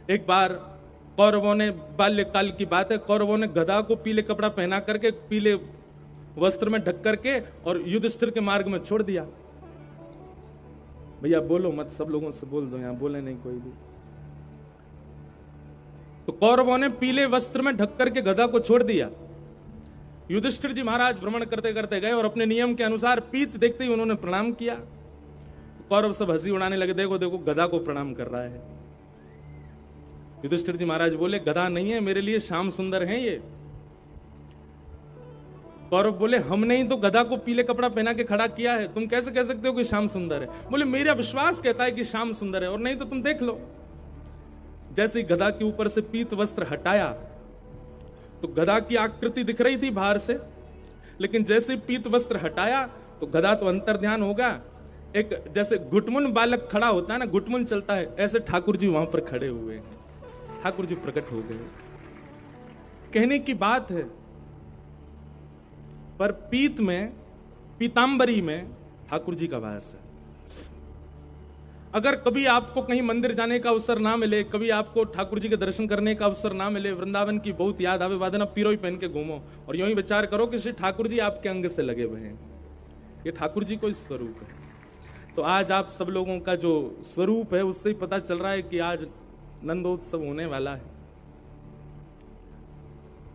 एक बार कौरवों ने, बाल्यकाल की बात है, कौरवों ने गधा को पीले कपड़ा पहना करके, पीले वस्त्र में ढक करके और युधिष्ठिर के मार्ग में छोड़ दिया। भैया बोलो मत, सब लोगों से बोल दो, यहां बोले नहीं कोई भी। तो कौरवों ने पीले वस्त्र में ढक करके गधा को छोड़ दिया। युधिष्ठिर जी महाराज भ्रमण करते करते गए और अपने नियम के अनुसार पीत देखते ही उन्होंने प्रणाम किया। कौरव सब हंसी उड़ाने लगे, देखो देखो गधा को प्रणाम कर रहा है। युधिष्ठिर जी महाराज बोले, गधा नहीं है, मेरे लिए श्याम सुंदर है ये। कौरव बोले, हमने ही तो गधा को पीले कपड़ा पहना के खड़ा किया है, तुम कैसे कह सकते हो कि श्याम सुंदर है? बोले, मेरा विश्वास कहता है कि श्याम सुंदर है, और नहीं तो तुम देख लो। जैसे गधा के ऊपर से पीत वस्त्र हटाया तो गधा की आकृति दिख रही थी बाहर से, लेकिन जैसे पीत वस्त्र हटाया तो गधा तो अंतर ध्यान होगा। एक जैसे घुटमुन बालक खड़ा होता है ना, घुटमुन चलता है, ऐसे ठाकुर जी वहां पर खड़े हुए हैं। ठाकुर जी प्रकट हो गए। कहने की बात है, पर पीत में, पीतांबरी में ठाकुर जी का वास है। अगर कभी आपको कहीं मंदिर जाने का अवसर ना मिले, कभी आपको ठाकुर जी के दर्शन करने का अवसर ना मिले, वृंदावन की बहुत याद आवे, वादना पीरोई पहन के घूमो और यूं ही विचार करो कि श्री ठाकुर जी आपके अंग से लगे हुए हैं। ये ठाकुर जी को स्वरूप है। तो आज आप सब लोगों का जो स्वरूप है उससे ही पता चल रहा है कि आज नंदोत्सव होने वाला है।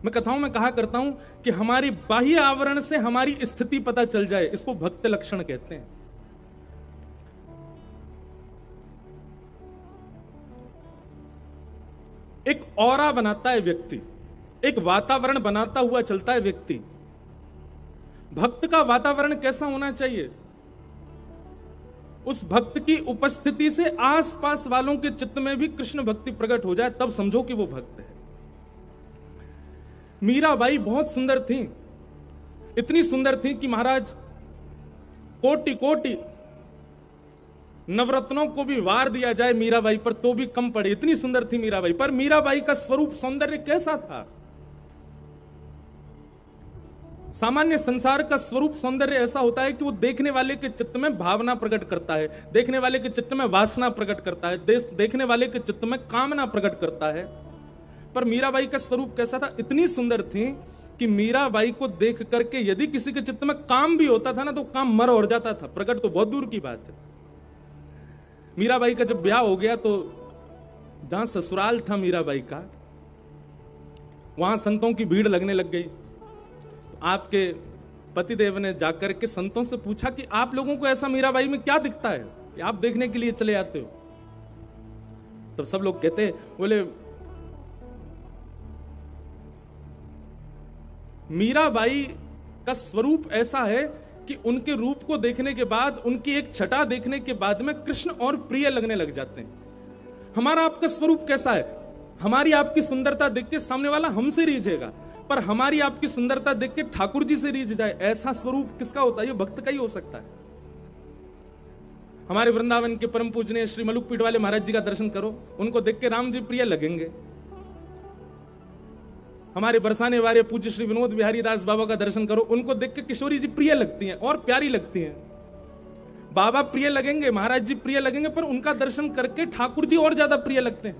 मैं कथाओं में कहा करता हूं कि हमारी बाह्य आवरण से हमारी स्थिति पता चल जाए, इसको भक्त लक्षण कहते हैं। एक ऑरा बनाता है व्यक्ति, एक वातावरण बनाता हुआ चलता है व्यक्ति। भक्त का वातावरण कैसा होना चाहिए? उस भक्त की उपस्थिति से आसपास वालों के चित्त में भी कृष्ण भक्ति प्रकट हो जाए, तब समझो कि वो भक्त है। मीराबाई बहुत सुंदर थी, इतनी सुंदर थी कि महाराज कोटि कोटि नवरत्नों को भी वार दिया जाए मीराबाई पर तो भी कम पड़े, इतनी सुंदर थी मीराबाई। पर मीराबाई का स्वरूप सौंदर्य कैसा था? सामान्य संसार का स्वरूप सौंदर्य ऐसा होता है कि वो देखने वाले के चित्त में भावना प्रकट करता है, देखने वाले के चित्त में वासना प्रकट करता है, देखने वाले के चित्त में कामना प्रकट करता है। पर मीराबाई का स्वरूप कैसा था? इतनी सुंदर थी कि मीराबाई को देख करके यदि किसी के चित्त में काम भी होता था ना, तो काम मर और जाता था, प्रकट तो बहुत दूर की बात है। मीराबाई का जब ब्याह हो गया तो जहां ससुराल था मीराबाई का, वहां संतों की भीड़ लगने लग गई। आपके पतिदेव ने जाकर के संतों से पूछा कि आप लोगों को ऐसा मीराबाई में क्या दिखता है कि आप देखने के लिए चले आते हो? तब सब लोग कहते, बोले मीराबाई का स्वरूप ऐसा है कि उनके रूप को देखने के बाद, उनकी एक छटा देखने के बाद में कृष्ण और प्रिय लगने लग जाते हैं। हमारा आपका स्वरूप कैसा है? हमारी आपकी सुंदरता देख के सामने वाला हमसे रीझेगा, पर हमारी आपकी सुंदरता देख के ठाकुर जी से रीझ जाए, ऐसा स्वरूप किसका होता है? ये भक्त का ही हो सकता है। हमारे वृंदावन के परम पूजनीय श्री मलुक पीठ वाले महाराज जी का दर्शन करो, उनको देख के राम जी प्रिय लगेंगे। हमारे बरसाने वाले पूज्य श्री विनोद बिहारी दास बाबा का दर्शन करो, उनको देख के किशोरी जी प्रिय लगती हैं और प्यारी लगती हैं। बाबा प्रिय लगेंगे, महाराज जी प्रिय लगेंगे, पर उनका दर्शन करके ठाकुर जी और ज्यादा प्रिय लगते हैं।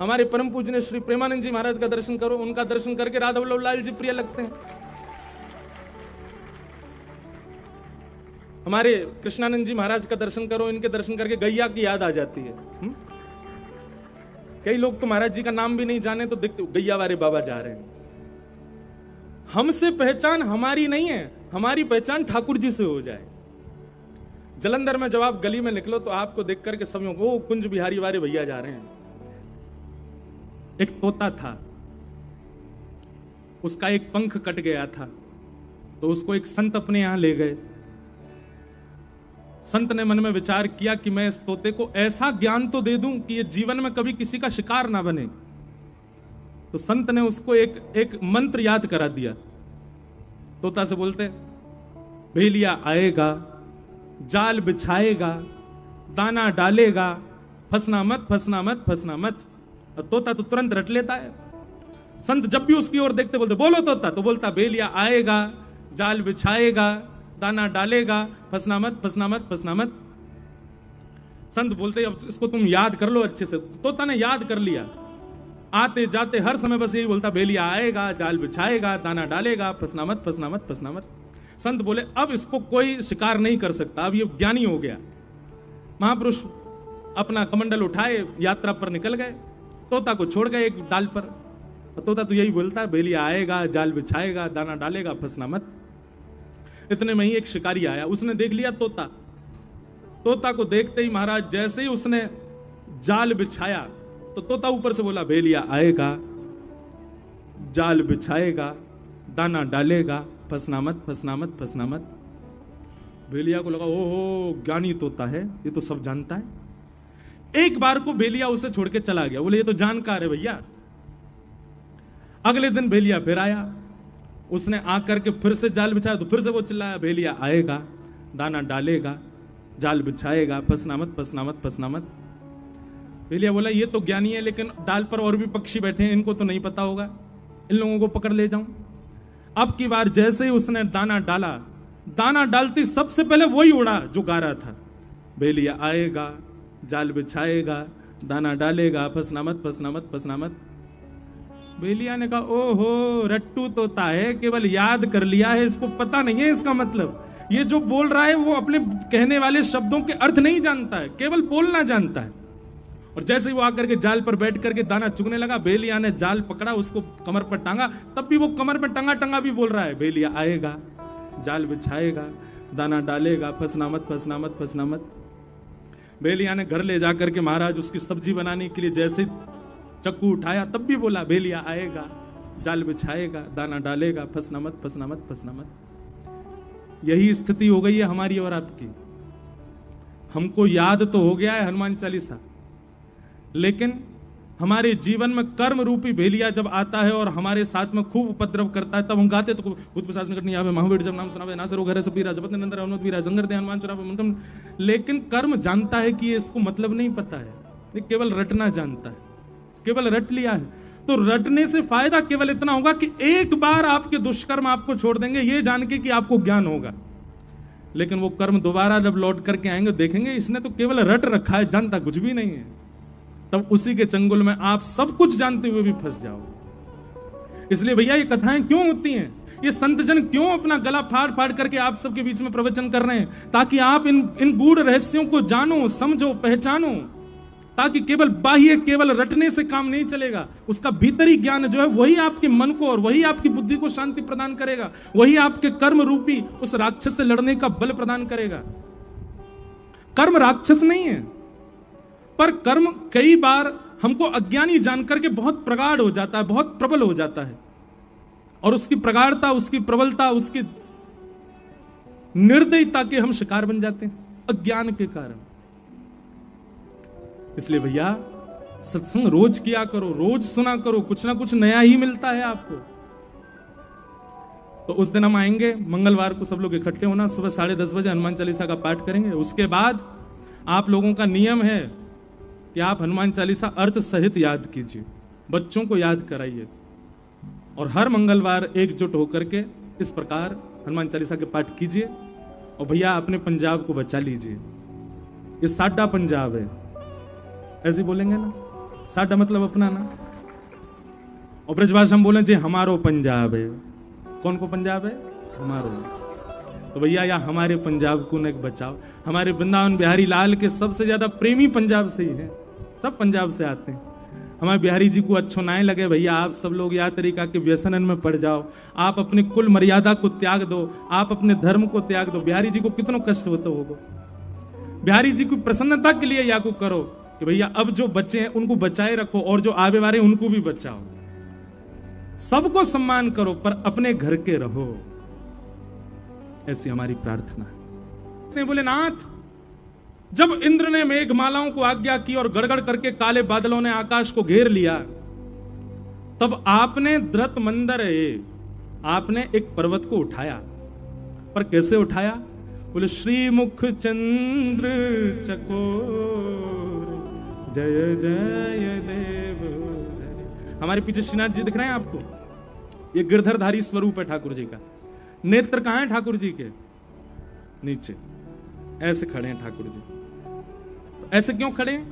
हमारे परम पूजनीय श्री प्रेमानंद जी महाराज का दर्शन करो, उनका दर्शन करके राधा वल्लभ लाल जी प्रिय लगते हैं। हमारे कृष्णानंद जी महाराज का दर्शन करो, इनके दर्शन करके गैया की याद आ जाती है। कई लोग तो महाराज जी का नाम भी नहीं जाने तो देखते गैया वाले बाबा जा रहे हैं। हमसे पहचान हमारी नहीं है, हमारी पहचान ठाकुर जी से हो जाए। जलंधर में जब आप गली में निकलो तो आपको देख करके सब लोग, वो कुंज बिहारी वाले भैया जा रहे हैं। एक तोता था, उसका एक पंख कट गया था, तो उसको एक संत अपने यहां ले गए। संत ने मन में विचार किया कि मैं इस तोते को ऐसा ज्ञान तो दे दूं कि ये जीवन में कभी किसी का शिकार ना बने। तो संत ने उसको एक मंत्र याद करा दिया। तोता से बोलते, भेलिया आएगा, जाल बिछाएगा, दाना डालेगा, फंसना मत, फंसना मत, फंसना मत। और तोता तो तुरंत रट लेता है। संत जब भी उसकी ओर देखते बोलते, बोलो तोता, तो बोलता, भेलिया आएगा, जाल बिछाएगा, दाना डालेगा, फंसना मत, फंसना मत, फंसना मत। संत बोलते अब इसको तुम याद कर लो अच्छे से। तोता ने याद कर लिया, आते जाते हर समय बस यही बोलता, भेलिया आएगा, जाल बिछाएगा, दाना डालेगा, फंसना मत, फंसना मत, फंसना मत। संत बोले अब इसको कोई शिकार नहीं कर सकता, अब ये ज्ञानी हो गया। महापुरुष अपना कमंडल उठाए यात्रा पर निकल गए, तोता को छोड़ गए एक डाल पर। तोता तो यही बोलता है, भेलिया आएगा, जाल बिछाएगा, दाना डालेगा, फंसना मत। इतने में ही एक शिकारी आया, उसने देख लिया तोता। तोता को देखते ही महाराज जैसे ही उसने जाल बिछाया तो तोता ऊपर से बोला, भेलिया आएगा, जाल बिछाएगा, दाना डालेगा, फंसना मत, फंसना मत, फंसना मत। भेलिया को लगा ओहो ज्ञानी तोता है, ये तो सब जानता है। एक बार को भेलिया उसे छोड़ के चला गया, बोले ये तो जानकार है भैया। अगले दिन भेलिया फिर आया, उसने आकर के फिर से जाल बिछाया तो फिर से वो चिल्लाया, भेलिया आएगा, दाना डालेगा, जाल बिछाएगा, फंसना मत, फंसना मत, फंसना मत। भेलिया बोला ये तो ज्ञानी है, लेकिन डाल पर और भी पक्षी बैठे हैं, इनको तो नहीं पता होगा, इन लोगों को पकड़ ले जाऊं। अब की बार जैसे ही उसने दाना डाला, दाना डालती सबसे पहले वही उड़ा जो गा रहा था, भेलिया आएगा, जाल बिछाएगा, दाना डालेगा, फंसना मत, फंसना मत, फंसना मत। भेलिया ने कहा ओहो रट्टू तोता है, केवल याद कर लिया है, इसको पता नहीं है इसका मतलब। ये जो बोल रहा है वो अपने कहने वाले शब्दों के अर्थ नहीं जानता है, केवल बोलना जानता है। और जैसे ही वो आकर के जाल पर बैठ करके दाना चुगने लगा, भेलिया ने जाल पकड़ा, उसको कमर पर टांगा, तब भी वो कमर पर टंगा टंगा भी बोल रहा है, भेलिया आएगा, जाल बिछाएगा, दाना डालेगा, फंसना मत, फंसना मत, फंसना मत। भेलिया ने घर ले जाकर के महाराज उसकी सब्जी बनाने के लिए जैसे चक्कू उठाया तब भी बोला, भेलिया आएगा, जाल बिछाएगा, दाना डालेगा, फंसना मत, फंसना मत, फंसना मत। यही स्थिति हो गई है हमारी और आपकी। हमको याद तो हो गया है हनुमान चालीसा, लेकिन हमारे जीवन में कर्म रूपी भेलिया जब आता है और हमारे साथ में खूब उपद्रव करता है, तब हम गाते तो भूत पिशाच निकट नहीं आवे, महावीर जब नाम सुनावे, नासरो घरे सब पीरा, जपत निरंतर हनुमत वीरा, संगर दे हनुमान चुरावे मंत्रम। लेकिन कर्म जानता है कि इसको मतलब नहीं पता है, ये केवल रटना जानता है, केवल रट लिया है। तो रटने से फायदा केवल इतना होगा कि एक बार आपके दुष्कर्म आपको छोड़ देंगे, ये जान के कि आपको ज्ञान होगा। लेकिन वो कर्म दोबारा जब लौट करके आएंगे, देखेंगे इसने तो केवल रट रखा है, जानता कुछ भी नहीं है। तब उसी के चंगुल में आप सब कुछ जानते हुए भी फंस जाओ। इसलिए भैया ये कथाएं क्यों होती हैं, ये संत जन क्यों अपना गला फाड़ फाड़ करके आप सबके बीच में प्रवचन कर रहे हैं, ताकि आप इन गूढ़ रहस्यों को जानो, समझो, पहचानो, ताकि केवल बाह्य, केवल रटने से काम नहीं चलेगा। उसका भीतरी ज्ञान जो है वही आपके मन को और वही आपकी बुद्धि को शांति प्रदान करेगा, वही आपके कर्म रूपी उस राक्षस से लड़ने का बल प्रदान करेगा। कर्म राक्षस नहीं है, पर कर्म कई बार हमको अज्ञानी जानकर के बहुत प्रगाढ़ हो जाता है, बहुत प्रबल हो जाता है, और उसकी प्रगाढ़ता, उसकी प्रबलता, उसकी निर्दयता के हम शिकार बन जाते हैं अज्ञान के कारण। इसलिए भैया सत्संग रोज किया करो, रोज सुना करो, कुछ ना कुछ नया ही मिलता है आपको। तो उस दिन हम आएंगे मंगलवार को, सब लोग इकट्ठे होना, सुबह 10:30 बजे हनुमान चालीसा का पाठ करेंगे। उसके बाद आप लोगों का नियम है कि आप हनुमान चालीसा अर्थ सहित याद कीजिए, बच्चों को याद कराइए, और हर मंगलवार एकजुट होकर के इस प्रकार हनुमान चालीसा के पाठ कीजिए। और भैया अपने पंजाब को बचा लीजिए, ये साडा पंजाब है, ऐसे बोलेंगे ना, साडा मतलब अपना ना, और ब्रजभाषा हम बोले जी हमारो पंजाब है। कौन को पंजाब है? हमारो। तो भैया या हमारे पंजाब को न बचाओ। हमारे वृंदावन बिहारी लाल के सबसे ज्यादा प्रेमी पंजाब से ही है, सब पंजाब से आते हैं। हमारे बिहारी जी को अच्छो ना लगे भैया, आप सब लोग या तरीका के व्यसनन में पड़ जाओ, आप अपनी कुल मर्यादा को त्याग दो, आप अपने धर्म को त्याग दो। बिहारी जी को कितना कष्ट होता होगा। बिहारी जी को प्रसन्नता के लिए या को करो कि भैया अब जो बच्चे हैं उनको बचाए रखो, और जो आवे वाले उनको भी बचाओ। सबको सम्मान करो पर अपने घर के रहो, ऐसी हमारी प्रार्थना है। बोले नाथ, जब इंद्र ने मेघमालाओं को आज्ञा की और गड़गड़ करके काले बादलों ने आकाश को घेर लिया, तब आपने द्रत मंदर आपने एक पर्वत को उठाया। पर कैसे उठाया? बोले श्रीमुख चंद्र चकोर जय जय देव। हमारे पीछे श्रीनाथ जी दिख रहे हैं आपको, ये गिरधरधारी स्वरूप है ठाकुर जी का। नेत्र कहां है ठाकुर जी के? नीचे ऐसे खड़े हैं ठाकुर जी। ऐसे क्यों खड़े हैं?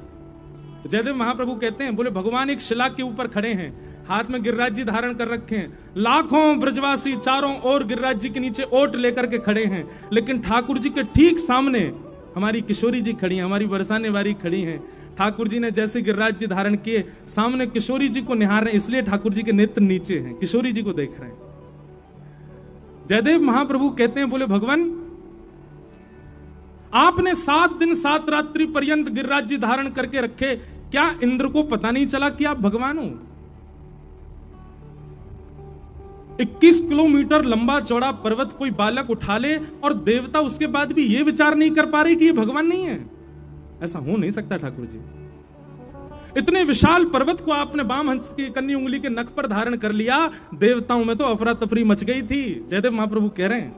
तो जयदेव महाप्रभु कहते हैं, बोले भगवान एक शिला के ऊपर खड़े हैं, हाथ में गिरिराज जी धारण कर रखे हैं, लाखों ब्रजवासी चारों ओर गिरिराज जी के नीचे ओट लेकर के खड़े हैं, लेकिन ठाकुर जी के ठीक सामने हमारी किशोरी जी खड़ी हैं, हमारी बरसाने वाली खड़ी हैं। ठाकुर जी ने जैसे गिरिराज जी धारण किए, सामने किशोरी जी को निहार रहे हैं, इसलिए ठाकुर जी के नेत्र नीचे हैं, किशोरी जी को देख रहे हैं। जयदेव महाप्रभु कहते हैं, बोले भगवान आपने 7 दिन 7 रात्रि पर्यंत गिरिराज जी धारण करके रखे, क्या इंद्र को पता नहीं चला कि आप भगवान हो? 21 किलोमीटर लंबा चौड़ा पर्वत कोई बालक उठा ले और देवता उसके बाद भी यह विचार नहीं कर पा रहे कि ये भगवान नहीं है? ऐसा हो नहीं सकता ठाकुर जी। इतने विशाल पर्वत को आपने वाम हंस की कन्नी उंगली के नख पर धारण कर लिया, देवताओं में तो अफरा तफरी मच गई थी। जयदेव महाप्रभु कह रहे हैं,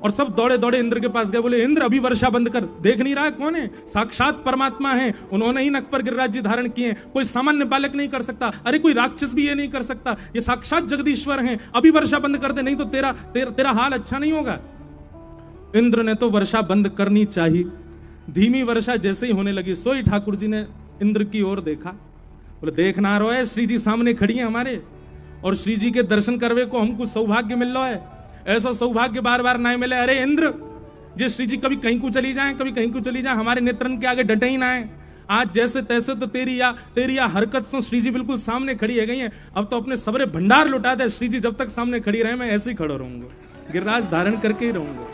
और सब दौड़े दौड़े इंद्र के पास गए, बोले इंद्र अभी वर्षा बंद कर, देख नहीं रहा है कौन है? साक्षात परमात्मा है, उन्होंने ही नख पर गिरिराज जी धारण किए, कोई सामान्य बालक नहीं कर सकता, अरे कोई राक्षस भी ये नहीं कर सकता, ये साक्षात जगदीश्वर हैं, अभी वर्षा बंद कर दे, नहीं तो तेरा हाल अच्छा नहीं होगा। इंद्र ने तो वर्षा बंद करनी चाहिए। धीमी वर्षा जैसे ही होने लगी, सोई ठाकुर जी ने इंद्र की ओर देखा, बोले देख ना रो है, श्री जी सामने खड़ी है हमारे, और श्री जी के दर्शन करवे को हमको सौभाग्य मिल रहा है, ऐसा सौभाग्य बार बार ना मिले। अरे इंद्र जिस श्री जी कभी कहीं को चली जाए, कभी कहीं को चली जाए, हमारे नेत्रन के आगे डटे ही ना है। आज जैसे तैसे तो तेरी या हरकत से श्री जी बिल्कुल सामने खड़ी है गई है, अब तो अपने सबरे भंडार लुटा दे, श्री जी जब तक सामने खड़ी रहे मैं ऐसे ही खड़ा रहूंगा, गिरिराज धारण करके ही रहूंगा।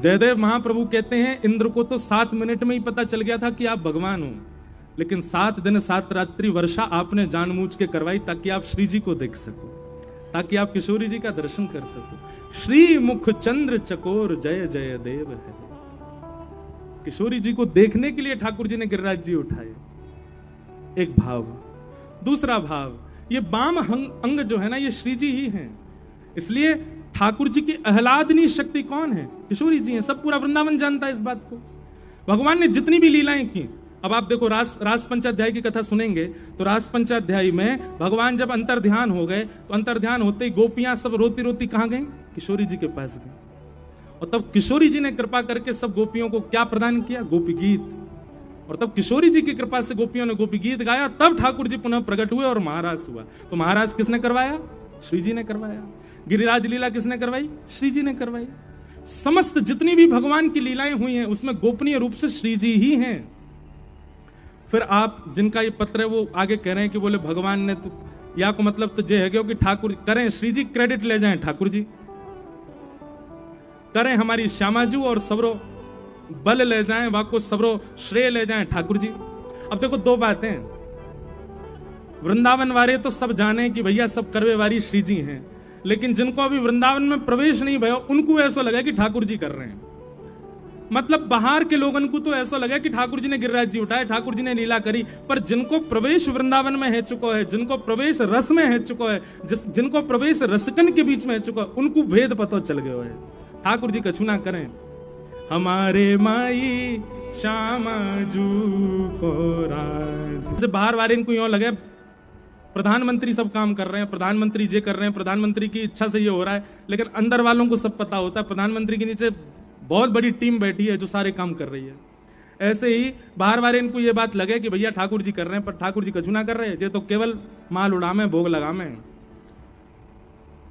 जयदेव महाप्रभु कहते हैं, इंद्र को तो 7 मिनट में ही पता चल गया था कि आप भगवान हो, लेकिन 7 दिन 7 रात्रि वर्षा आपने जानबूझ के करवाई ताकि आप श्री जी को देख सको, ताकि आप किशोरी जी का दर्शन कर सको। श्री मुख चंद्र चकोर जय जय देव है। किशोरी जी को देखने के लिए ठाकुर जी ने गिरिराज जी उठाए। एक भाव। दूसरा भाव, ये वाम अंग जो है ना, ये श्री जी ही हैं, इसलिए ठाकुर जी की आह्लादनी शक्ति कौन है? किशोरी जी हैं। सब पूरा वृंदावन जानता है इस बात को। भगवान ने जितनी भी लीलाएं की, अब आप देखो रास पंचाध्याय की कथा सुनेंगे तो रास पंचाध्याय में भगवान जब अंतर ध्यान हो गए, तो अंतर ध्यान होते ही गोपियां सब रोती रोती कहां गई? किशोरी जी के पास गई, और तब किशोरी जी ने कृपा करके सब गोपियों को क्या प्रदान किया? गोपी गीत। और तब किशोरी जी की कृपा से गोपियों ने गोपी गीत गाया, तब ठाकुर जी पुनः प्रकट हुए और महाराज हुआ। तो महाराज किसने करवाया? श्री जी ने करवाया। गिरिराज लीला किसने करवाई? श्री जी ने करवाई। समस्त जितनी भी भगवान की लीलाएं हुई हैं उसमें गोपनीय रूप से श्री जी ही हैं। फिर आप जिनका ये पत्र है वो आगे कह रहे हैं कि बोले भगवान ने तो, या को मतलब तो ये है कि ठाकुर करें, श्री जी क्रेडिट ले जाएं, ठाकुर जी करें, हमारी श्यामाजू और सबरो बल ले जाएं, वाको सबरो श्रेय ले जाएं ठाकुर जी। अब देखो दो बातें, वृंदावन वाले तो सब जाने कि भैया सब करवे वाली श्री जी हैं, लेकिन जिनको अभी वृंदावन में प्रवेश नहीं भयो उनको ऐसा लगा कि ठाकुर जी कर रहे हैं। मतलब बाहर के लोगों को तो ऐसा लगा कि ठाकुर जी ने गिरिराज जी उठाए, ठाकुर जी ने लीला करी, पर जिनको प्रवेश वृंदावन में है चुका है, जिनको प्रवेश रस में है चुका है, जिनको प्रवेश रसकन के बीच में है चुका है, उनको भेद पता चल गया है। ठाकुर जी कछु ना करें, हमारे माई श्यामा जू को राज। बाहर वाले इनको यूं लगे प्रधानमंत्री सब काम कर रहे हैं, प्रधानमंत्री ये कर रहे हैं, प्रधानमंत्री की इच्छा से ये हो रहा है, लेकिन अंदर वालों को सब पता होता है प्रधानमंत्री के नीचे बहुत बड़ी टीम बैठी है जो सारे काम कर रही है। ऐसे ही बाहर वाले इनको ये बात लगे कि भैया ठाकुर जी कर रहे हैं, पर ठाकुर जी कछु ना कर रहे हैं, ये तो केवल माल उड़ामे भोग लगामे,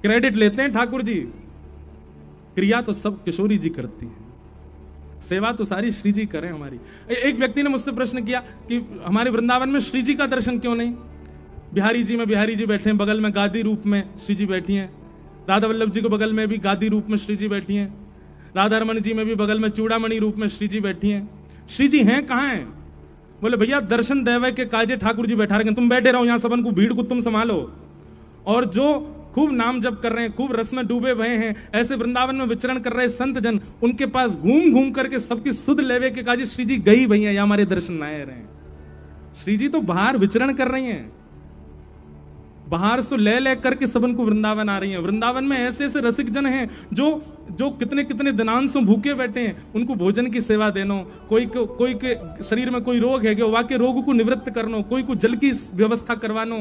क्रेडिट लेते हैं ठाकुर जी, क्रिया तो सब किशोरी जी करती हैं, सेवा तो सारी श्री जी करें हमारी। एक व्यक्ति ने मुझसे प्रश्न किया कि हमारे वृंदावन में श्री जी का दर्शन क्यों नहीं? बिहारी जी में बिहारी जी बैठे हैं, बगल में गादी रूप में श्री जी बैठी हैं, राधा वल्लभ जी के बगल में भी गादी रूप में श्री जी बैठी हैं, राधा रमन जी में भी बगल में चूड़ामणि रूप में श्री जी बैठी हैं। श्री जी हैं कहाँ हैं? बोले भैया दर्शन देवे के काजे ठाकुर जी बैठा रहे, तुम बैठे रहो यहाँ, सबन को भीड़ को तुम संभालो। और जो खूब नाम जप कर रहे हैं, खूब रस में डूबे हुए हैं, ऐसे वृंदावन में विचरण कर रहे संत जन, उनके पास घूम घूम करके सबकी सुध लेवे के काजे श्री जी गई भैया, या हमारे दर्शन ना आ रहे हैं। श्री जी तो बाहर विचरण कर रही हैं, बाहर से ले करके सबन को वृंदावन आ रही हैं। वृंदावन में ऐसे ऐसे रसिक जन हैं जो कितने कितने दिनांशों भूखे बैठे हैं, उनको भोजन की सेवा देनो, कोई के शरीर में कोई रोग है कि वाके रोग को निवृत्त करनो, कोई को जल की व्यवस्था करवानो,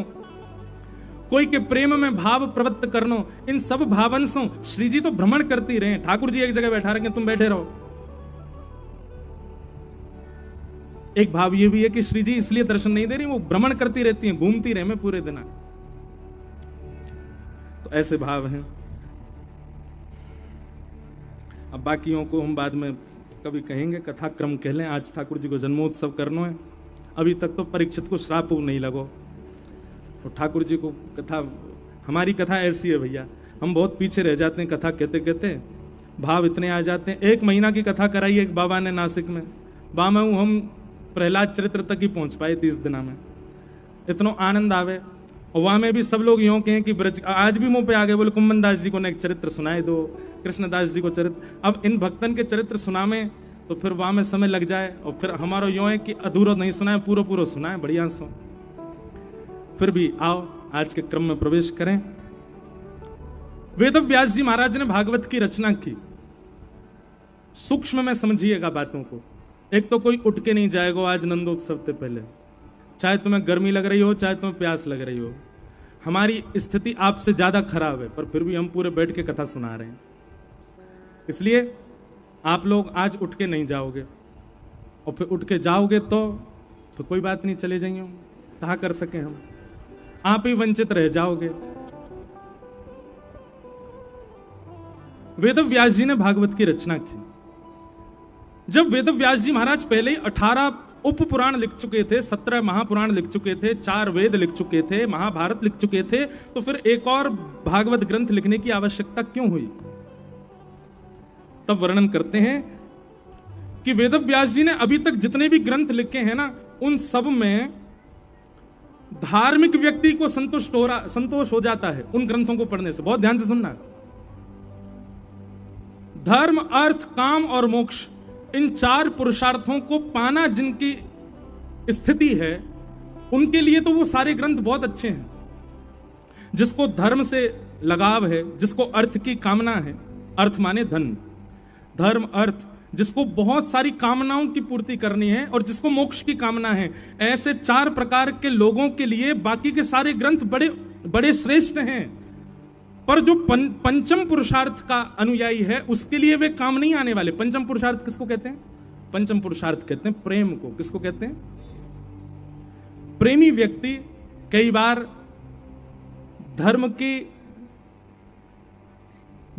कोई के प्रेम में भाव प्रवृत्त करनो, इन सब भावंशों श्री जी तो भ्रमण करती रहे। ठाकुर जी एक जगह बैठा रहे, तुम बैठे रहो। एक भाव ये भी है कि श्री जी इसलिए दर्शन नहीं दे रही, वो भ्रमण करती रहती हैं, घूमती रहे मैं पूरे दिन। तो ऐसे भाव हैं। अब बाकियों को हम बाद में कभी कहेंगे, कथा क्रम कह लें। आज ठाकुर जी को जन्मोत्सव करना है। अभी तक तो परीक्षित को श्राप नहीं लगो, और ठाकुर जी को कथा, हमारी कथा ऐसी है भैया, हम बहुत पीछे रह जाते हैं कथा कहते कहते, भाव इतने आ जाते हैं। 1 महीना की कथा कराई एक बाबा ने नासिक में, बामा हम प्रहलाद चरित्र तक ही पहुंच पाए 30 दिना में, इतना आनंद आवे। और वहां में भी सब लोग यूं कहें कि ब्रज, आज भी मुंह पे आ गए, बोले कुंभन दास जी को ने एक चरित्र सुनाए दो, कृष्णदास जी को चरित्र। अब इन भक्तन के चरित्र सुनावे तो फिर वहां में समय लग जाए, और फिर हमारा यूं है कि अधूरा नहीं सुनाए, पूरा पूरा सुनाए, बढ़िया सो। फिर भी आओ आज के क्रम में प्रवेश करें। वेदव्यास जी महाराज ने भागवत की रचना की। सूक्ष्म में समझिएगा बातों को। एक तो कोई उठ के नहीं जाएगा आज नंदोत्सव से पहले, चाहे तुम्हें गर्मी लग रही हो, चाहे तुम्हें प्यास लग रही हो। हमारी स्थिति आपसे ज्यादा खराब है, पर फिर भी हम पूरे बैठ के कथा सुना रहे हैं। इसलिए आप लोग आज उठ के नहीं जाओगे, और फिर उठ के जाओगे तो फिर कोई बात नहीं, चले जाइए, कहा कर सके हम, आप ही वंचित रह जाओगे। वेदव्यास जी ने भागवत की रचना की। जब वेदव्यास जी महाराज पहले ही 18 उप पुराण लिख चुके थे, 17 महापुराण लिख चुके थे, 4 वेद लिख चुके थे, महाभारत लिख चुके थे, तो फिर एक और भागवत ग्रंथ लिखने की आवश्यकता क्यों हुई? तब वर्णन करते हैं कि वेदव्यास जी ने अभी तक जितने भी ग्रंथ लिखे हैं ना, उन सब में धार्मिक व्यक्ति को संतोष हो जाता है उन ग्रंथों को पढ़ने से। बहुत ध्यान से सुनना। धर्म, अर्थ, काम और मोक्ष, इन 4 पुरुषार्थों को पाना जिनकी स्थिति है, उनके लिए तो वो सारे ग्रंथ बहुत अच्छे हैं। जिसको धर्म से लगाव है, जिसको अर्थ की कामना है, अर्थ माने धन, धर्म, अर्थ, जिसको बहुत सारी कामनाओं की पूर्ति करनी है, और जिसको मोक्ष की कामना है, ऐसे 4 प्रकार के लोगों के लिए बाकी के सारे ग्रंथ बड़े बड़े श्रेष्ठ हैं। पर जो पंचम पुरुषार्थ का अनुयायी है, उसके लिए वे काम नहीं आने वाले। पंचम पुरुषार्थ किसको कहते हैं? पंचम पुरुषार्थ कहते हैं प्रेम को। किसको कहते हैं? प्रेमी व्यक्ति कई बार धर्म की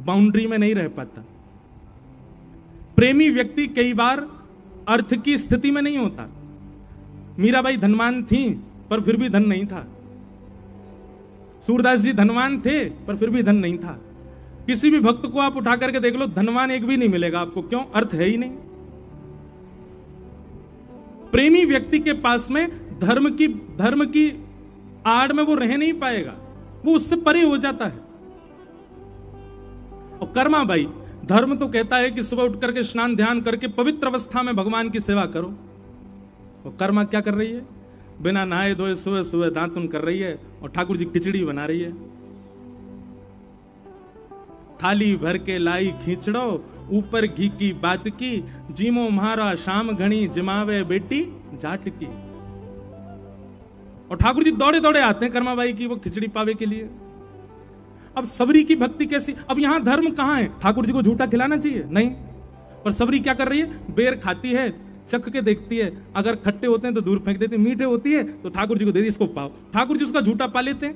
बाउंड्री में नहीं रह पाता। प्रेमी व्यक्ति कई बार अर्थ की स्थिति में नहीं होता। मीराबाई धनवान थी, पर फिर भी धन नहीं था। सूरदास जी धनवान थे, पर फिर भी धन नहीं था। किसी भी भक्त को आप उठा करके देख लो, धनवान एक भी नहीं मिलेगा आपको। क्यों? अर्थ है ही नहीं। प्रेमी व्यक्ति के पास में धर्म की आड़ में वो रह नहीं पाएगा, वो उससे परे हो जाता है। और कर्मा भाई, धर्म तो कहता है कि सुबह उठ करके स्नान ध्यान करके पवित्र अवस्था में भगवान की सेवा करो। और कर्मा क्या कर रही है? बिना नहाए धोए सुबह सुबह दातुन कर रही है, और ठाकुर जी खिचड़ी बना रही है। थाली भर के लाई खींचड़ो, ऊपर घी की बात की, जीमो म्हारा शाम घनी जमावे बेटी जाट की। और ठाकुर जी दौड़े दौड़े आते हैं कर्मा बाई की वो खिचड़ी पावे के लिए। अब सबरी की भक्ति कैसी? अब यहां धर्म कहां है? ठाकुर जी को झूठा खिलाना चाहिए? नहीं। पर सबरी क्या कर रही है? बेर खाती है, चख के देखती है, अगर खट्टे होते हैं तो दूर फेंक देती है, मीठे होती है तो ठाकुर जी को दे दी, इसको पाओ। ठाकुर जी उसका झूठा पा लेते हैं।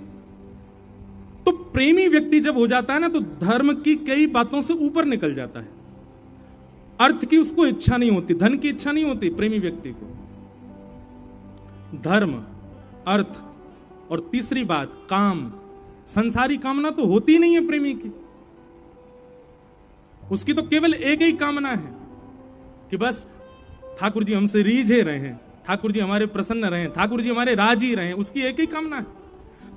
तो प्रेमी व्यक्ति जब हो जाता है ना, तो धर्म की कई बातों से ऊपर निकल जाता है। अर्थ की उसको इच्छा नहीं होती, धन की इच्छा नहीं होती प्रेमी व्यक्ति को। धर्म, अर्थ और तीसरी बात काम, संसारी कामना तो होती नहीं है प्रेमी की। उसकी तो केवल एक ही कामना है कि बस ठाकुर जी हमसे रीझे रहे हैं, ठाकुर जी हमारे प्रसन्न रहे, ठाकुर जी हमारे राजी रहे। उसकी एक ही कामना है।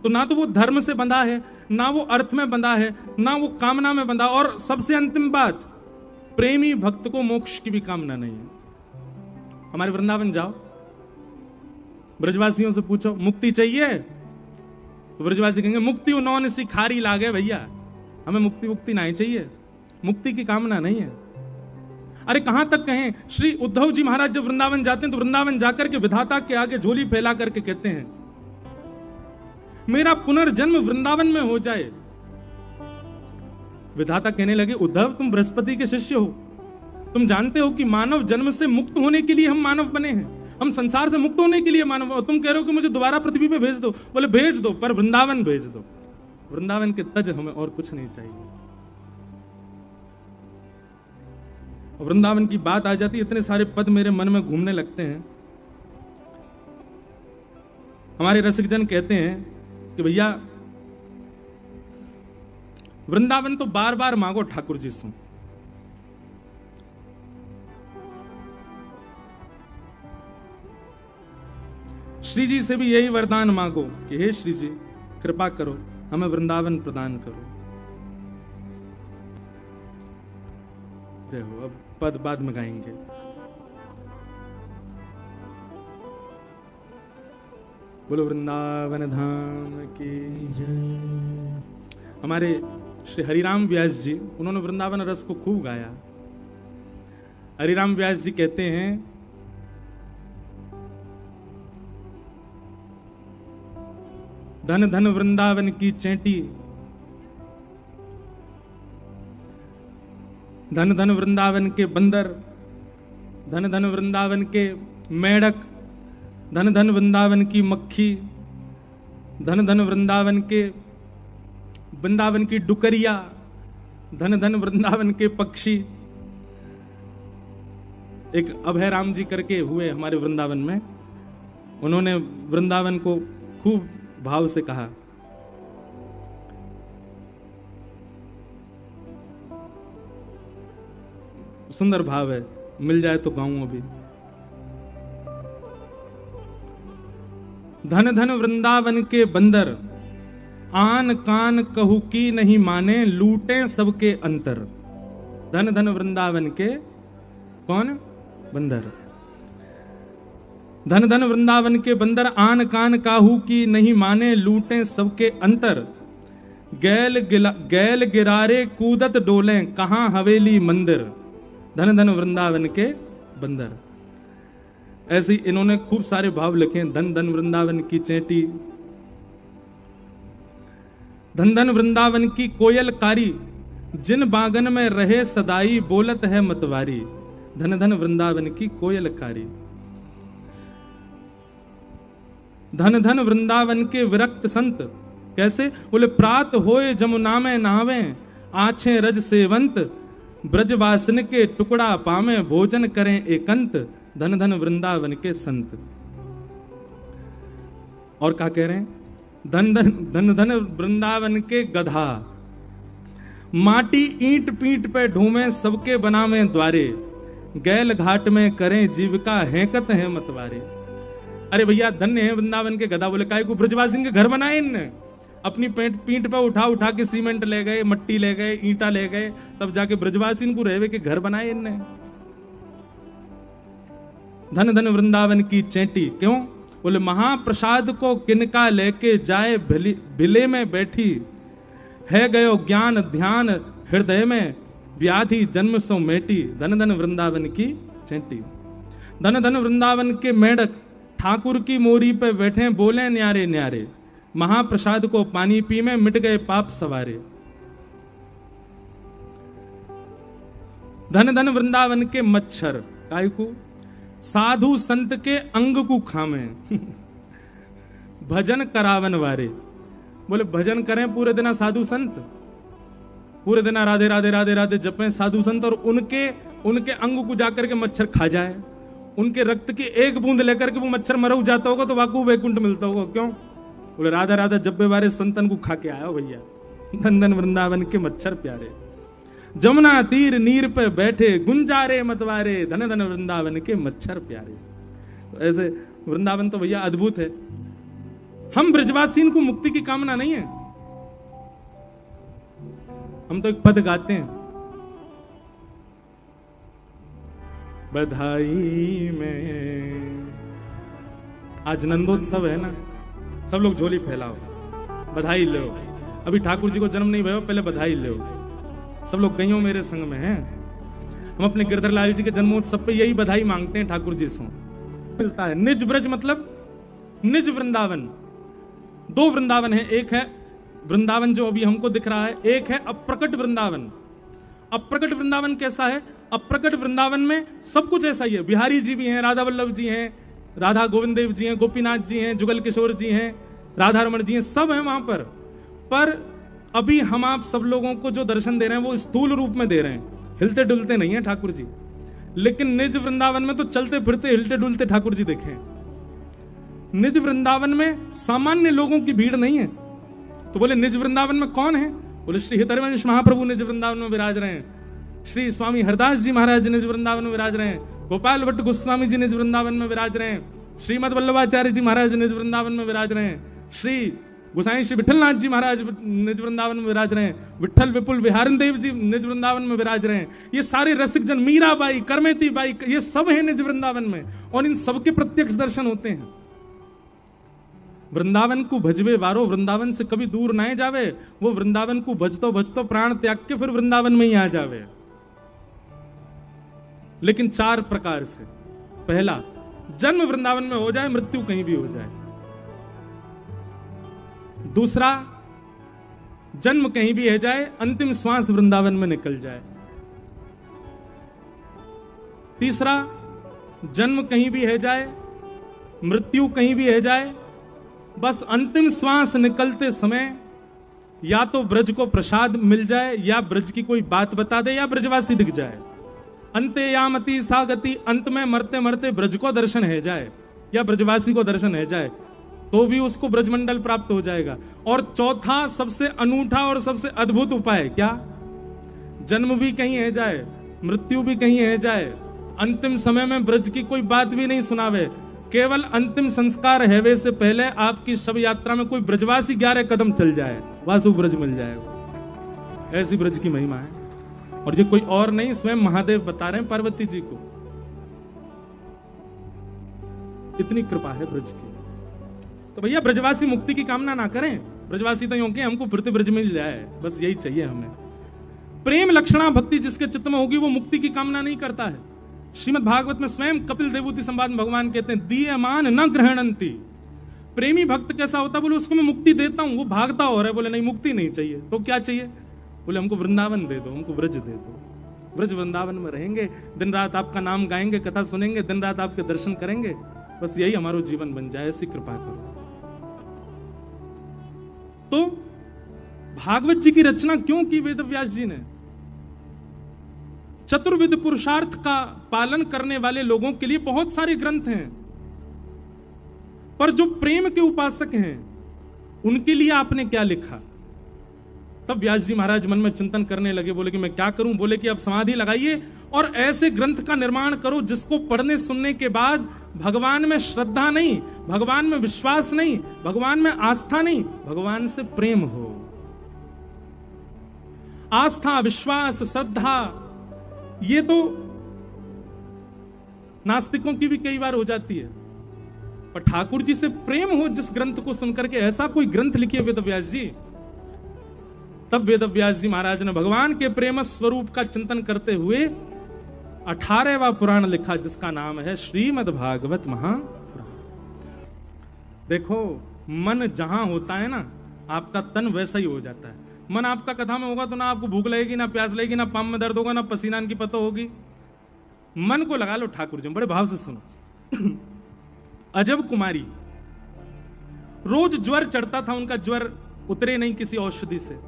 तो ना तो वो धर्म से बंधा है, ना वो अर्थ में बंधा है, ना वो कामना में बंधा। और सबसे अंतिम बात, प्रेमी भक्त को मोक्ष की भी कामना नहीं है। हमारे वृंदावन जाओ, ब्रजवासियों से पूछो मुक्ति चाहिए, तो ब्रजवासी कहेंगे मुक्ति उन्होंने सी खारी लागे भैया, हमें मुक्ति नहीं चाहिए, मुक्ति की कामना नहीं है। अरे कहां तक कहें, श्री उद्धव जी महाराज जब वृंदावन जाते हैं तो वृंदावन जाकर के विधाता के आगे झोली फैला करके कहते हैं मेरा पुनर्जन्म वृंदावन में हो जाए। विधाता कहने लगे उद्धव तुम बृहस्पति के शिष्य हो, तुम जानते हो कि मानव जन्म से मुक्त होने के लिए हम मानव बने हैं। हम संसार से मुक्त होने के लिए मानव, तुम कह रहे हो कि मुझे दोबारा पृथ्वी पे भेज दो, बोले भेज दो पर वृंदावन भेज दो, वृंदावन के तज हमें और कुछ नहीं चाहिए। वृंदावन की बात आ जाती, इतने सारे पद मेरे मन में घूमने लगते हैं। हमारे रसिकजन कहते हैं कि भैया वृंदावन तो बार बार मांगो ठाकुर जी से, श्री जी से भी यही वरदान मांगो कि हे श्री जी कृपा करो, हमें वृंदावन प्रदान करो। जय हो। अब पद बाद में गाएंगे। बोलो वृंदावन धाम की जय। हमारे श्री हरिराम व्यास जी, उन्होंने वृंदावन रस को खूब गाया। हरिराम व्यास जी कहते हैं, धन धन वृंदावन की चेंटी, धन धन वृंदावन के बंदर, धन धन वृंदावन के मेढक, धन धन वृंदावन की मक्खी, धन धन वृंदावन के वृंदावन की डुकरिया, धन धन वृंदावन के पक्षी। एक अभय राम जी करके हुए हमारे वृंदावन में, उन्होंने वृंदावन को खूब भाव से कहा। सुंदर भाव है, मिल जाए तो गाऊं अभी। धन धन वृंदावन के बंदर, आन कान कहू की नहीं माने, लूटे सबके अंतर। धन धन वृंदावन के कौन? बंदर। धन धन वृंदावन के बंदर, आन कान काहू की नहीं माने, लूटे सबके अंतर। गैल गिरारे कूदत डोले, कहां हवेली मंदिर। धन धन वृंदावन के बंदर। ऐसे ही इन्होंने खूब सारे भाव लिखे। धन धन वृंदावन की चेंटी, धन धन वृंदावन की कोयलकारी, जिन बागन में रहे सदाई, बोलत है मतवारी। धन धन वृंदावन की कोयलकारी। धन धन वृंदावन के विरक्त संत, कैसे? बोले प्रात होए जमुना में नहावे, आछे रज सेवंत, ब्रजवासन के टुकड़ा पामे, भोजन करें एकांत। धन धन वृंदावन के संत। और क्या कह रहे हैं? धन धन धन धन वृंदावन के गधा, माटी ईंट पीठ पे ढूंढे, सबके बनावे द्वारे, गैल घाट में करें जीविका, हैकत है मतवारे। अरे भैया धन्य है वृंदावन के गधा। बोले काय को? ब्रजवासी के घर बनाए इनने, अपनी पीठ पे उठा उठा के सीमेंट ले गए, मट्टी ले गए, ईंटा ले गए, तब जाके ब्रजवासी को रहवे के घर बनाए इनने। धन धन वृंदावन की चेंटी, क्यों? बोले महाप्रसाद को किनका लेके जाए, भिले में बैठी, है गयो ज्ञान ध्यान हृदय में, व्याधि जन्म सो मेटी। धन धन वृंदावन की चेंटी। धन धन वृंदावन के मेढक, ठाकुर की मोरी पे बैठे, बोले न्यारे न्यारे, महाप्रसाद को पानी पी में, मिट गए पाप सवारे। धन धन वृंदावन के मच्छर, काय को? साधु संत के अंग को खामे, भजन करावन वारे। बोले भजन करें पूरे दिन साधु संत, पूरे दिन राधे राधे राधे राधे जपें साधु संत, और उनके अंग को जाकर के मच्छर खा जाए, उनके रक्त की एक बूंद लेकर के वो मच्छर मर जाता होगा तो वाकू वैकुंठ मिलता होगा। क्यों? बोले राधा राधा जब्बे बारे संतन को खा के आया भैया। धन धन वृंदावन के मच्छर प्यारे। जमुना तीर नीर पे बैठे, गुंजारे मतवारे, धन धन वृंदावन के मच्छर प्यारे। तो ऐसे वृंदावन तो भैया अद्भुत है। हम ब्रजवासीन को मुक्ति की कामना नहीं है, हम तो एक पद गाते हैं, बधाई में। आज नंदोत्सव है ना, सब लोग झोली फैलाओ, बधाई लो। अभी ठाकुर जी को जन्म नहीं भयो, पहले बधाई लो। सब लोग कईयों मेरे संग में हैं। हम अपने गिरधर लाल जी के जन्मोत्सव पे यही बधाई मांगते हैं ठाकुर जी से। मिलता है निज ब्रज मतलब निज वृंदावन। दो वृंदावन है, एक है वृंदावन जो अभी हमको दिख रहा है, एक है अप्रकट वृंदावन। अप्रकट वृंदावन कैसा है? अप्रकट वृंदावन में सब कुछ ऐसा ही है। बिहारी जी भी हैं, राधा वल्लभ जी हैं, राधा गोविंद देव जी हैं, गोपीनाथ जी हैं, जुगल किशोर जी हैं, राधा रमण जी हैं, सब हैं वहां पर अभी हम आप सब लोगों को जो दर्शन दे रहे हैं वो स्थूल रूप में दे रहे हैं, हिलते डुलते नहीं है ठाकुर जी। लेकिन निज वृंदावन में तो चलते फिरते हिलते डुलते ठाकुर जी देखे। निज वृंदावन में सामान्य लोगों की भीड़ नहीं है। तो बोले निज वृंदावन में कौन है? बोले श्री हितरवंश महाप्रभु निज वृंदावन में विराज रहे हैं, श्री स्वामी हरदास जी महाराज निज वृंदावन में विराज रहे हैं, गोपाल भट्ट गोस्वामी जी निज वृंदावन में विराज रहे हैं, श्रीमद वल्लभाचार्य जी महाराज निज वृंदावन में विराज रहे हैं, श्री गोसाई श्री विठलनाथ जी महाराज निज वृंदावन में विराज रहे हैं, विठल विपुल विहारन देव जी निज वृंदावन में विराज रहे हैं। ये सारे रसिक जन, मीराबाई, करमेती बाई, ये सब हैं निज वृंदावन में, और इन सबके प्रत्यक्ष दर्शन होते हैं। वृंदावन को भजवे वारो वृंदावन से कभी दूर ना जावे, वो वृंदावन को भजतो भजतो प्राण त्याग के फिर वृंदावन में ही आ जावे। लेकिन 4 प्रकार से। पहला, जन्म वृंदावन में हो जाए, मृत्यु कहीं भी हो जाए। दूसरा, जन्म कहीं भी है जाए, अंतिम श्वास वृंदावन में निकल जाए। तीसरा, जन्म कहीं भी है जाए, मृत्यु कहीं भी है जाए, बस अंतिम श्वास निकलते समय या तो ब्रज को प्रसाद मिल जाए, या ब्रज की कोई बात बता दे, या ब्रजवासी दिख जाए। अंते यामति सागति, अंत में मरते मरते ब्रज को दर्शन है जाए या ब्रजवासी को दर्शन है जाए, तो भी उसको ब्रजमंडल प्राप्त हो जाएगा। और चौथा, सबसे अनूठा और सबसे अद्भुत उपाय क्या? जन्म भी कहीं है जाए, मृत्यु भी कहीं है जाए, अंतिम समय में ब्रज की कोई बात भी नहीं सुनावे, केवल अंतिम संस्कार हैवे से पहले आपकी शव यात्रा में कोई ब्रजवासी 11 कदम चल जाए, वासु ब्रज मिल जाएगा। ऐसी ब्रज की महिमा है, और ये कोई और नहीं, स्वयं महादेव बता रहे हैं पार्वती जी को। इतनी कृपा है ब्रज की। तो भैया ब्रजवासी मुक्ति की कामना ना करें, ब्रजवासी तो यूं के हमको फिरते ब्रज मिल जाए, बस यही चाहिए हमें। प्रेम लक्षणा भक्ति जिसके चित्त में होगी वो मुक्ति की कामना नहीं करता है। श्रीमद् भागवत में स्वयं कपिल देवूति संवाद में भगवान कहते हैं, दीयमान न ग्रहणंती। प्रेमी भक्त कैसा होता? बोले उसको मैं मुक्ति देता हूं, वो भागता हो रहा है। बोले नहीं, मुक्ति नहीं चाहिए, तो क्या चाहिए? बोले हमको वृंदावन दे दो, हमको ब्रज दे दो। ब्रज वृंदावन में रहेंगे, दिन रात आपका नाम गाएंगे, कथा सुनेंगे, दिन रात आपके दर्शन करेंगे, बस यही हमारा जीवन बन जाए, ऐसी कृपा करो। तो भागवत जी की रचना क्यों की वेद व्यास जी ने? चतुर्विध पुरुषार्थ का पालन करने वाले लोगों के लिए बहुत सारे ग्रंथ हैं, पर जो प्रेम के उपासक हैं उनके लिए आपने क्या लिखा? तब व्यास जी महाराज मन में चिंतन करने लगे, बोले कि मैं क्या करूं? बोले कि अब समाधि लगाइए और ऐसे ग्रंथ का निर्माण करो जिसको पढ़ने सुनने के बाद भगवान में श्रद्धा नहीं, भगवान में विश्वास नहीं, भगवान में आस्था नहीं, भगवान से प्रेम हो। आस्था, विश्वास, श्रद्धा, ये तो नास्तिकों की भी कई बार हो जाती है, पर ठाकुर जी से प्रेम हो जिस ग्रंथ को सुनकर के, ऐसा कोई ग्रंथ लिखिए वेद व्यास जी। तब वेद व्यास जी महाराज ने भगवान के प्रेम स्वरूप का चिंतन करते हुए 18वां पुराण लिखा, जिसका नाम है श्रीमद् भागवत महापुराण। देखो, मन जहां होता है ना, आपका तन वैसा ही हो जाता है। मन आपका कथा में होगा तो ना आपको भूख लगेगी, ना प्यास लगेगी, ना पाम में दर्द होगा, ना पसीना की पतो होगी। मन को लगा लो ठाकुर जी, बड़े भाव से सुनो। अजब कुमारी, रोज ज्वर चढ़ता था, उनका ज्वर उतरे नहीं किसी औषधि से।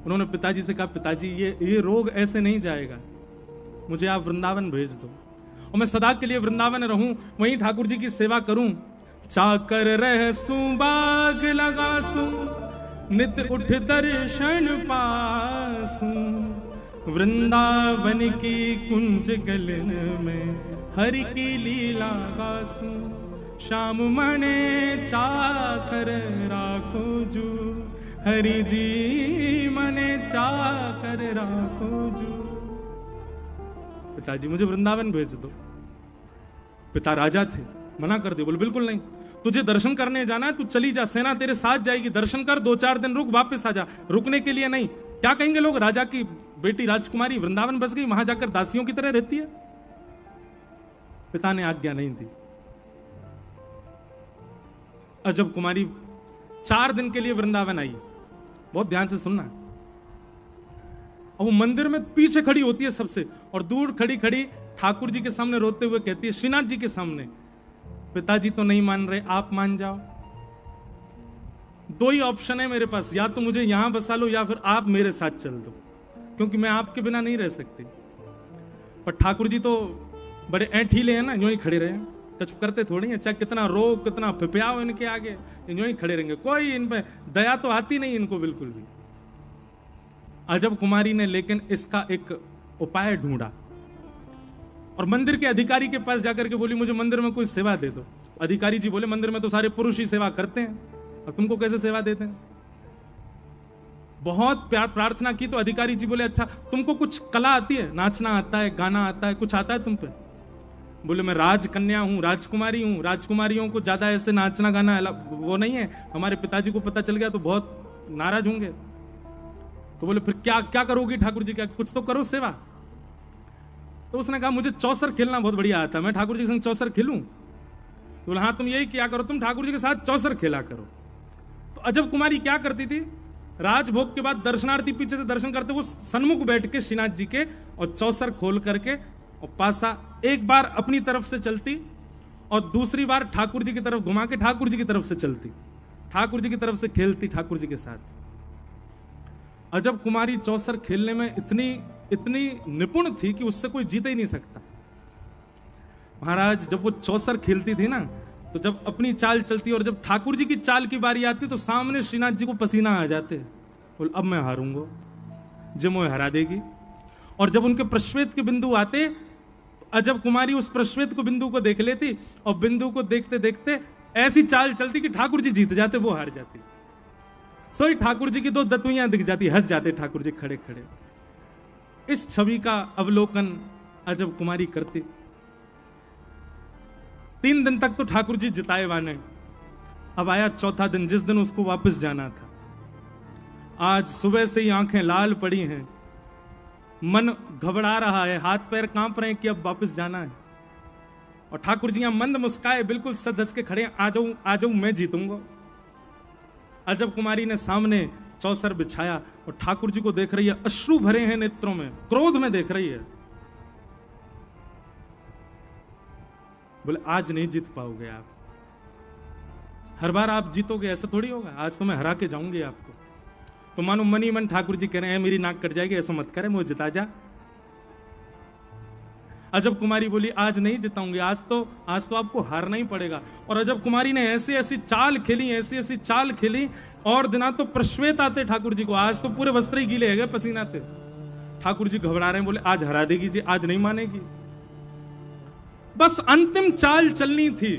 उन्होंने पिताजी से कहा, पिताजी ये रोग ऐसे नहीं जाएगा, मुझे आप वृंदावन भेज दो और मैं सदा के लिए वृंदावन रहूं, वहीं ठाकुर जी की सेवा करूं। चाकर रहसू बाग लगासू, नित उठ दर्शन पासू, वृंदावन की कुंज गलन में हरि की लीला गासू। श्याम मने चाकर राखो जू, हरि जी मने चाकर राखो जू। पिताजी मुझे वृंदावन भेज दो। पिता राजा थे, मना कर दिया, बोले बिल्कुल नहीं, तुझे दर्शन करने जाना है, तू चली जा, सेना तेरे साथ जाएगी, दर्शन कर, 2-4 दिन रुक, वापस आ जा, रुकने के लिए नहीं। क्या कहेंगे लोग? राजा की बेटी राजकुमारी वृंदावन बस गई, वहां जाकर दासियों की तरह रहती है। पिता ने आज्ञा नहीं दी। अजब कुमारी 4 दिन के लिए वृंदावन आई। बहुत ध्यान से सुनना। और वो मंदिर में पीछे खड़ी होती है सबसे, और दूर खड़ी खड़ी ठाकुर जी के सामने रोते हुए कहती है, श्रीनाथ जी के सामने, पिताजी तो नहीं मान रहे, आप मान जाओ। दो ही ऑप्शन है मेरे पास, या तो मुझे यहां बसा लो या फिर आप मेरे साथ चल दो, क्योंकि मैं आपके बिना नहीं रह सकती। पर ठाकुर जी तो बड़े ऐठीले हैं ना, यूं ही खड़े रहे, कुछ करते थोड़ी है, चाहे कितना रो कितना फिपियाओ इनके आगे, यूं ही खड़े रहेंगे, कोई इन पे दया तो आती नहीं इनको बिल्कुल भी। अजब कुमारी ने लेकिन इसका एक उपाय ढूंढा और मंदिर के अधिकारी के पास जाकर के बोली, मुझे मंदिर में कोई सेवा दे दो। अधिकारी जी बोले, मंदिर में तो सारे पुरुष ही सेवा करते हैं और तुमको कैसे सेवा देते हैं। बहुत प्यार प्रार्थना की तो अधिकारी जी बोले, अच्छा तुमको कुछ कला आती है, नाचना आता है, गाना आता है, कुछ आता है तुम पे? बोले, मैं राजकन्या हूं, राजकुमारी हूं, राजकुमारियों को ज्यादा ऐसे नाचना गाना वो नहीं है, हमारे पिताजी को पता चल गया तो बहुत नाराज होंगे। तो बोले, फिर क्या क्या करोगी ठाकुर जी, क्या कुछ तो करो सेवा। तो उसने कहा, मुझे चौसर खेलना बहुत बढ़िया आता है, मैं ठाकुर जी के संग चौसर खेलूं। तो बोला, हाँ तुम यही क्या करो, तुम ठाकुर जी के साथ चौसर खेला करो। तो अजब कुमारी क्या करती थी, राजभोग के बाद दर्शनार्थी पीछे से दर्शन करते, वो सन्मुख बैठ के श्रीनाथ जी के और चौसर खोल करके और पासा एक बार अपनी तरफ से चलती और दूसरी बार ठाकुर जी की तरफ घुमा के ठाकुर जी की तरफ से चलती, ठाकुर जी की तरफ से खेलती ठाकुर जी के साथ। अजब कुमारी चौसर खेलने में इतनी निपुण थी कि उससे कोई जीत ही नहीं सकता। महाराज जब वो चौसर खेलती थी ना, तो जब अपनी चाल चलती और जब ठाकुर जी की चाल की बारी आती तो सामने श्रीनाथ जी को पसीना आ जाते, बोल अब मैं हारूंगा, जो मोह हरा देगी। और जब उनके प्रश्वेत के बिंदु आते, अजब कुमारी उस प्रश्वेत को बिंदु को देख लेती और बिंदु को देखते देखते ऐसी चाल चलती कि ठाकुर जी जीत जाते, वो हार जाती। सोई ठाकुर जी की दो दतुइयां दिख जाती, हंस जाते ठाकुर जी खड़े खड़े। इस छवि का अवलोकन अजब कुमारी करती। 3 दिन तक तो ठाकुर जी जिताए वाने, अब आया चौथा दिन, जिस दिन उसको वापस जाना था। आज सुबह से ही आंखें लाल पड़ी हैं, मन घबरा रहा है, हाथ पैर कांप रहे हैं कि अब वापस जाना है। और ठाकुर जी यहां मंद मुस्काए, बिल्कुल सधस के खड़े, आ जाऊं मैं जीतूंगा। अजब कुमारी ने सामने चौसर बिछाया और ठाकुर जी को देख रही है, अश्रु भरे हैं नेत्रों में, क्रोध में देख रही है। बोले, आज नहीं जीत पाओगे आप, हर बार आप जीतोगे ऐसा थोड़ी होगा, आज तो मैं हरा के जाऊंगी आपको। तो मानो मन ही मन ठाकुर जी कह रहे हैं, मेरी नाक कट जाएगी, ऐसा मत करे, मुझे जिता जा। अजब कुमारी बोली, आज नहीं जिताऊंगी, आज तो आपको हारना ही पड़ेगा। और अजब कुमारी ने ऐसी ऐसी चाल खेली, ऐसी ऐसी चाल खेली, और दिना तो प्रश्वेत आते ठाकुर जी को, आज तो पूरे वस्त्र ही गीले है पसीना थे। ठाकुर जी घबरा रहे हैं, बोले आज हरा देगी जी, आज नहीं मानेगी। बस अंतिम चाल चलनी थी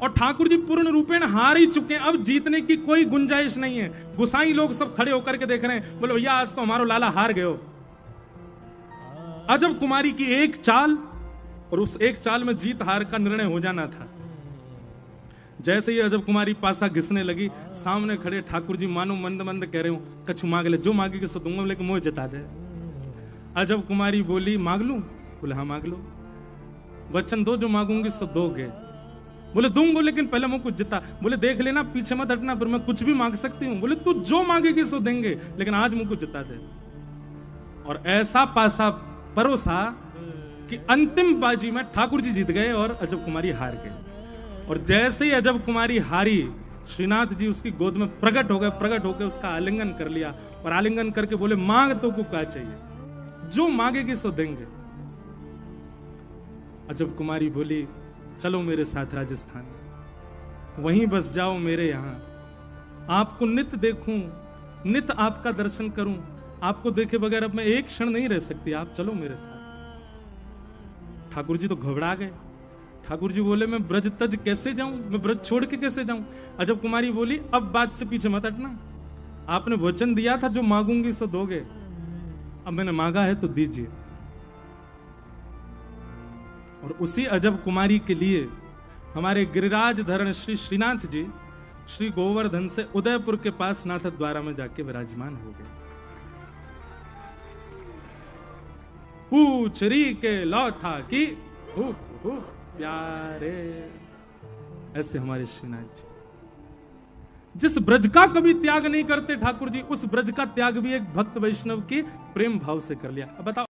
और ठाकुर जी पूर्ण रूपेण हार ही चुके हैं, अब जीतने की कोई गुंजाइश नहीं है। गुसाई लोग सब खड़े होकर के देख रहे हैं, बोले भैया आज तो हमारो लाला हार गए हो। अजब कुमारी की एक चाल और उस एक चाल में जीत हार का निर्णय हो जाना था। जैसे ही अजब कुमारी पासा घिसने लगी, सामने खड़े ठाकुर जी मानो मंद मंद कह रहे हो, कछु मांग ले, जो मांगेगी सो दूंगा, लेकिन मुझे जिता दे। अजब कुमारी बोली, मांग लूं? बोले हाँ मांग लो, वचन दो जो मांगूंगी सो दोगे। बोले दूंगो, लेकिन पहले मुझको जिता। बोले देख लेना, पीछे मत हटना, फिर मैं कुछ भी मांग सकती हूँ। बोले तू जो मांगेगी सो देंगे, लेकिन आज मुझको जिता दे। और ऐसा पासा परोसा कि अंतिम बाजी में ठाकुर जी जीत गए और अजब कुमारी हार गए। और जैसे ही अजब कुमारी हारी, श्रीनाथ जी उसकी गोद में प्रकट हो गए, उसका आलिंगन कर लिया और आलिंगन करके बोले, मांग तो को क्या चाहिए, जो मांगेगी सो देंगे। अजब कुमारी बोली, चलो मेरे साथ राजस्थान, वहीं बस जाओ मेरे यहां, आपको नित देखूं, नित आपका दर्शन करूं, आपको देखे बगैर अब मैं एक क्षण नहीं रह सकती, आप चलो मेरे साथ। ठाकुर जी तो घबरा गए। ठाकुर जी बोले, मैं ब्रज तज कैसे जाऊं, मैं ब्रज छोड़ के कैसे जाऊं। अजब कुमारी बोली, अब बात से पीछे मत हटना, आपने वचन दिया था जो मांगूंगी सो दोगे, अब मैंने मांगा है तो दीजिए। और उसी अजब कुमारी के लिए हमारे गिरिराज धरण श्री श्रीनाथ जी श्री गोवर्धन से उदयपुर के पास नाथ द्वारा में जाके विराजमान हो गए। पूछरी के लौथा की प्यारे, ऐसे हमारे श्रीनाथ जी जिस ब्रज का कभी त्याग नहीं करते ठाकुर जी, उस ब्रज का त्याग भी एक भक्त वैष्णव के प्रेम भाव से कर लिया। अब बताओ।